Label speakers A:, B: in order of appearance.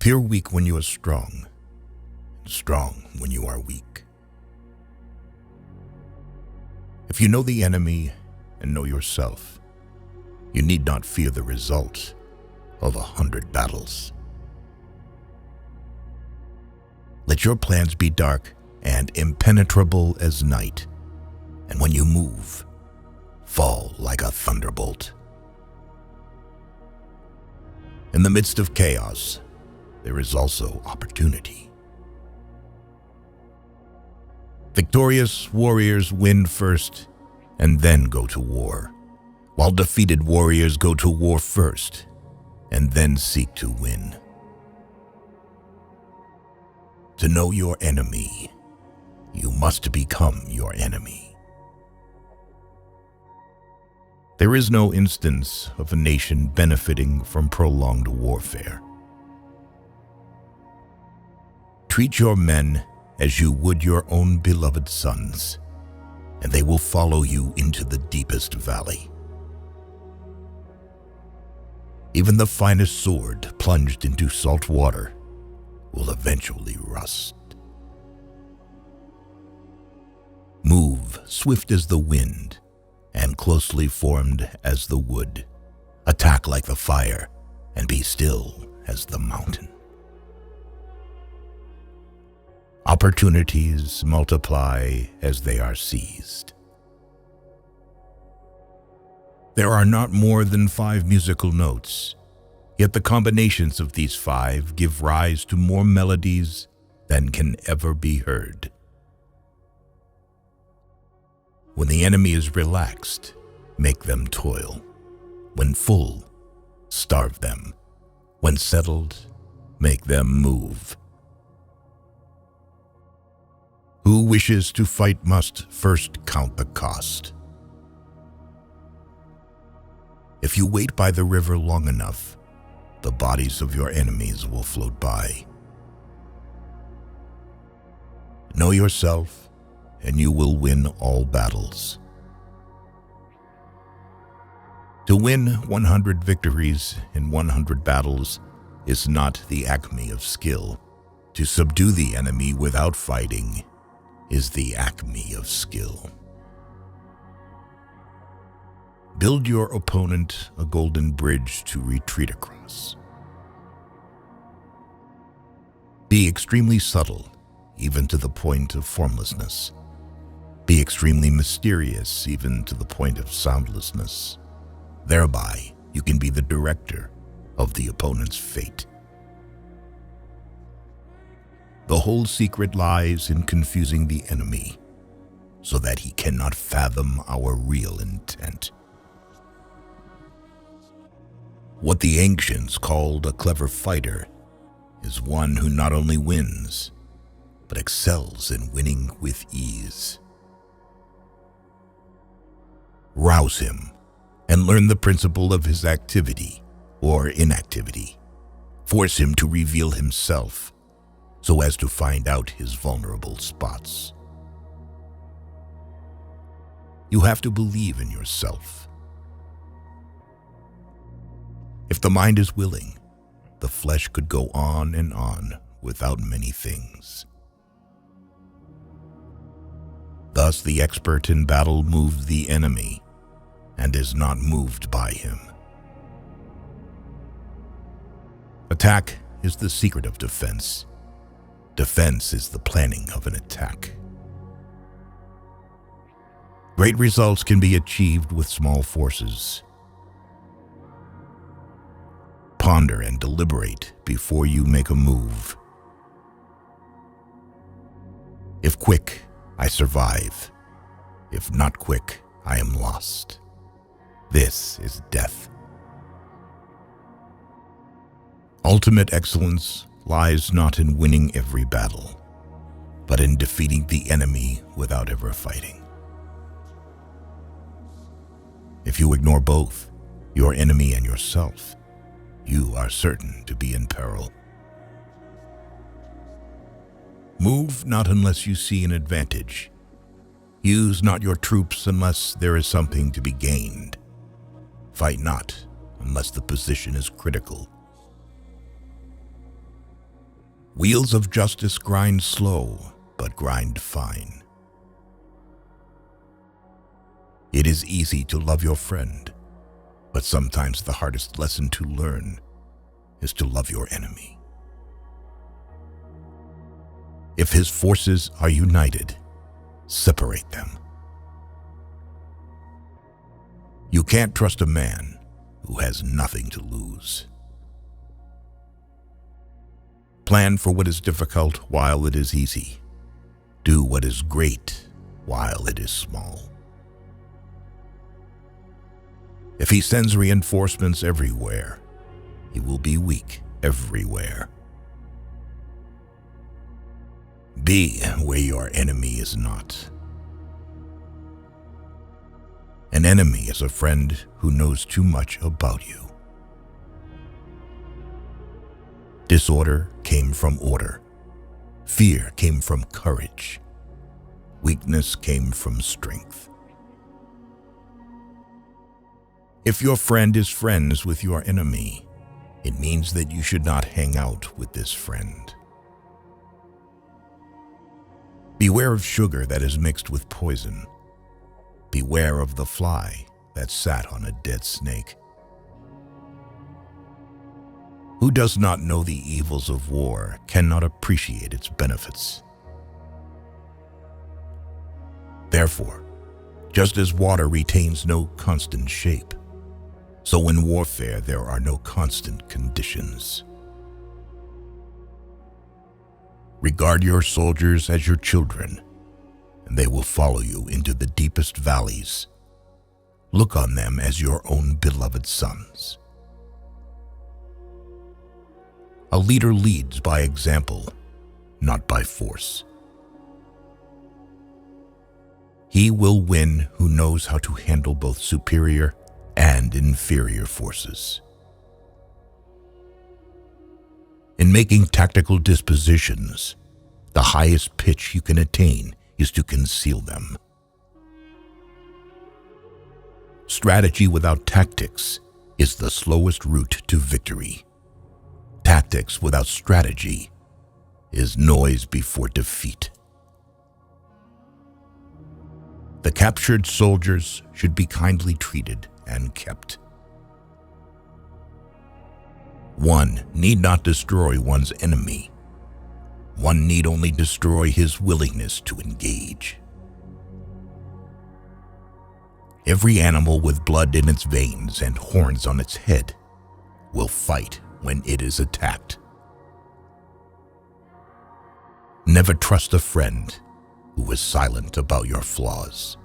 A: Appear weak when you are strong, and strong when you are weak. If you know the enemy and know yourself, you need not fear the result of 100 battles. Let your plans be dark and impenetrable as night, and when you move, fall like a thunderbolt. In the midst of chaos, there is also opportunity. Victorious warriors win first and then go to war, while defeated warriors go to war first and then seek to win. To know your enemy, you must become your enemy. There is no instance of a nation benefiting from prolonged warfare. Treat your men as you would your own beloved sons, and they will follow you into the deepest valley. Even the finest sword plunged into salt water will eventually rust. Move swift as the wind and closely formed as the wood. Attack like the fire and be still as the mountain. Opportunities multiply as they are seized. There are not more than 5 musical notes, yet the combinations of these 5 give rise to more melodies than can ever be heard. When the enemy is relaxed, make them toil. When full, starve them. When settled, make them move. Who wishes to fight must first count the cost. If you wait by the river long enough, the bodies of your enemies will float by. Know yourself, and you will win all battles. To win 100 victories in 100 battles is not the acme of skill. To subdue the enemy without fighting is the acme of skill. Build your opponent a golden bridge to retreat across. Be extremely subtle, even to the point of formlessness. Be extremely mysterious, even to the point of soundlessness. Thereby, you can be the director of the opponent's fate. The whole secret lies in confusing the enemy so that he cannot fathom our real intent. What the ancients called a clever fighter is one who not only wins, but excels in winning with ease. Rouse him and learn the principle of his activity or inactivity. Force him to reveal himself so as to find out his vulnerable spots. You have to believe in yourself. If the mind is willing, the flesh could go on and on without many things. Thus the expert in battle moves the enemy and is not moved by him. Attack is the secret of defense. Defense is the planning of an attack. Great results can be achieved with small forces. Ponder and deliberate before you make a move. If quick, I survive. If not quick, I am lost. This is death. Ultimate excellence lies not in winning every battle, but in defeating the enemy without ever fighting. If you ignore both, your enemy and yourself, you are certain to be in peril. Move not unless you see an advantage. Use not your troops unless there is something to be gained. Fight not unless the position is critical. Wheels of justice grind slow, but grind fine. It is easy to love your friend, but sometimes the hardest lesson to learn is to love your enemy. If his forces are united, separate them. You can't trust a man who has nothing to lose. Plan for what is difficult while it is easy. Do what is great while it is small. If he sends reinforcements everywhere, he will be weak everywhere. Be where your enemy is not. An enemy is a friend who knows too much about you. Disorder came from order. Fear came from courage. Weakness came from strength. If your friend is friends with your enemy, it means that you should not hang out with this friend. Beware of sugar that is mixed with poison. Beware of the fly that sat on a dead snake. Who does not know the evils of war cannot appreciate its benefits. Therefore, just as water retains no constant shape, so in warfare there are no constant conditions. Regard your soldiers as your children, and they will follow you into the deepest valleys. Look on them as your own beloved sons. A leader leads by example, not by force. He will win who knows how to handle both superior and inferior forces. In making tactical dispositions, the highest pitch you can attain is to conceal them. Strategy without tactics is the slowest route to victory. Tactics without strategy is noise before defeat. The captured soldiers should be kindly treated and kept. One need not destroy one's enemy. One need only destroy his willingness to engage. Every animal with blood in its veins and horns on its head will fight when it is attacked. Never trust a friend who is silent about your flaws.